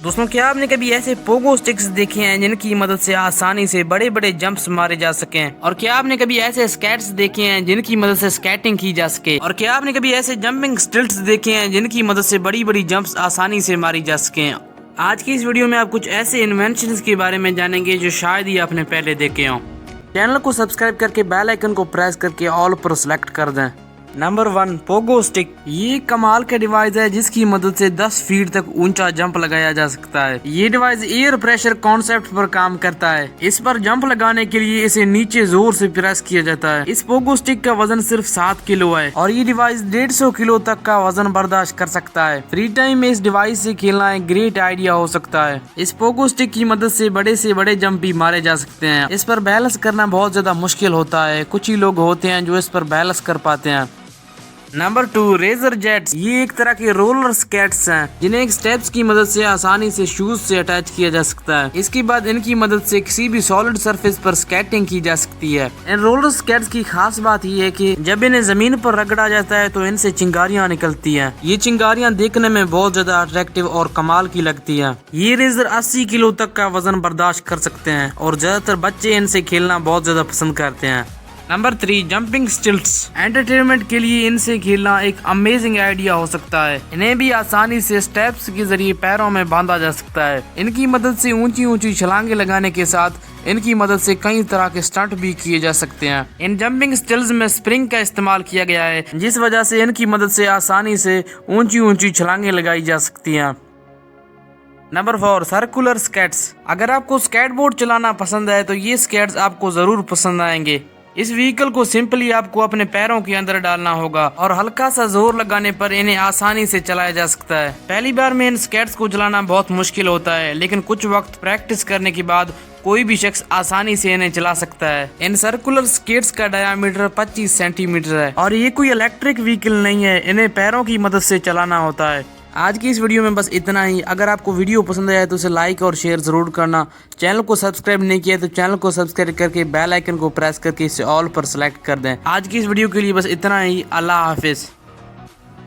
दोस्तों, क्या आपने कभी ऐसे पोगो स्टिक्स देखे हैं जिनकी मदद से आसानी से बड़े बड़े जंप्स मारे जा सकें? और क्या आपने कभी ऐसे स्केट्स देखे हैं जिनकी मदद से स्केटिंग की जा सके? और क्या आपने कभी ऐसे जंपिंग स्टिल्ट्स देखे हैं जिनकी मदद से बड़ी बड़ी जंप्स आसानी से मारी जा सकें? आज की इस वीडियो में आप कुछ ऐसे इन्वेंशंस के बारे में जानेंगे जो शायद ही आपने पहले देखे हों। चैनल को सब्सक्राइब करके बेल आइकन को प्रेस करके ऑल पर सेलेक्ट कर दें। Number 1, Pogo stick. ये कमाल का डिवाइस है जिसकी मदद से 10 फीट तक ऊंचा जंप लगाया जा सकता है। ये डिवाइस एयर प्रेशर कॉन्सेप्ट पर काम करता है। इस पर जंप लगाने के लिए इसे नीचे जोर से प्रेस किया जाता है। इस पोगो स्टिक का वजन सिर्फ 7 किलो है और ये डिवाइस 150 किलो तक का वजन बर्दाश्त कर सकता है। फ्री टाइम में इस डिवाइस से खेलना एक ग्रेट आइडिया हो सकता है। इस पोगो स्टिक की मदद से बड़े जंप भी मारे जा सकते हैं। इस पर बैलेंस करना बहुत ज्यादा मुश्किल होता है। कुछ ही लोग होते हैं जो इस पर बैलेंस कर पाते हैं। Number 2, razor jets. ये एक तरह के रोलर स्केट्स हैं जिन्हें एक स्टेप्स की मदद से आसानी से शूज से अटैच किया जा सकता है। इसके बाद इनकी मदद से किसी भी सॉलिड सरफेस पर स्केटिंग की जा सकती है। इन रोलर स्केट्स की खास बात यह है कि जब इन्हें जमीन पर रगड़ा जाता है तो इनसे चिंगारियां निकलती हैं। ये चिंगारियां देखने में बहुत ज्यादा अट्रैक्टिव और कमाल की लगती है। ये रेजर 80 किलो तक का वजन बर्दाश्त कर सकते हैं और ज्यादातर बच्चे इनसे खेलना बहुत ज्यादा पसंद करते हैं। Number 3, jumping stilts. एंटरटेनमेंट के लिए इनसे खेलना एक अमेजिंग आइडिया हो सकता है। इन्हें भी आसानी से स्टेप्स के जरिए पैरों में बांधा जा सकता है। इनकी मदद से ऊंची ऊंची छलांगे लगाने के साथ इनकी मदद से कई तरह के स्टंट भी किए जा सकते हैं। इन जंपिंग स्टिल्स में स्प्रिंग का इस्तेमाल किया गया है जिस वजह से इनकी मदद से आसानी से ऊंची ऊंची छलांगे लगाई जा सकती हैं। Number 4, circular skates. अगर आपको स्केटबोर्ड चलाना पसंद है तो ये स्केट्स आपको जरूर पसंद आएंगे। इस व्हीकल को सिंपली आपको अपने पैरों के अंदर डालना होगा और हल्का सा जोर लगाने पर इन्हें आसानी से चलाया जा सकता है। पहली बार में इन स्केट्स को चलाना बहुत मुश्किल होता है, लेकिन कुछ वक्त प्रैक्टिस करने के बाद कोई भी शख्स आसानी से इन्हें चला सकता है। इन सर्कुलर स्केट्स का डायमीटर 25 सेंटीमीटर है और ये कोई इलेक्ट्रिक व्हीकल नहीं है। इन्हें पैरों की मदद से चलाना होता है। आज की इस वीडियो में बस इतना ही। अगर आपको वीडियो पसंद आया तो उसे लाइक और शेयर जरूर करना। चैनल को सब्सक्राइब नहीं किया तो चैनल को सब्सक्राइब करके बेल आइकन को प्रेस करके इसे ऑल पर सेलेक्ट कर दें। आज की इस वीडियो के लिए बस इतना ही। अल्लाह हाफिज।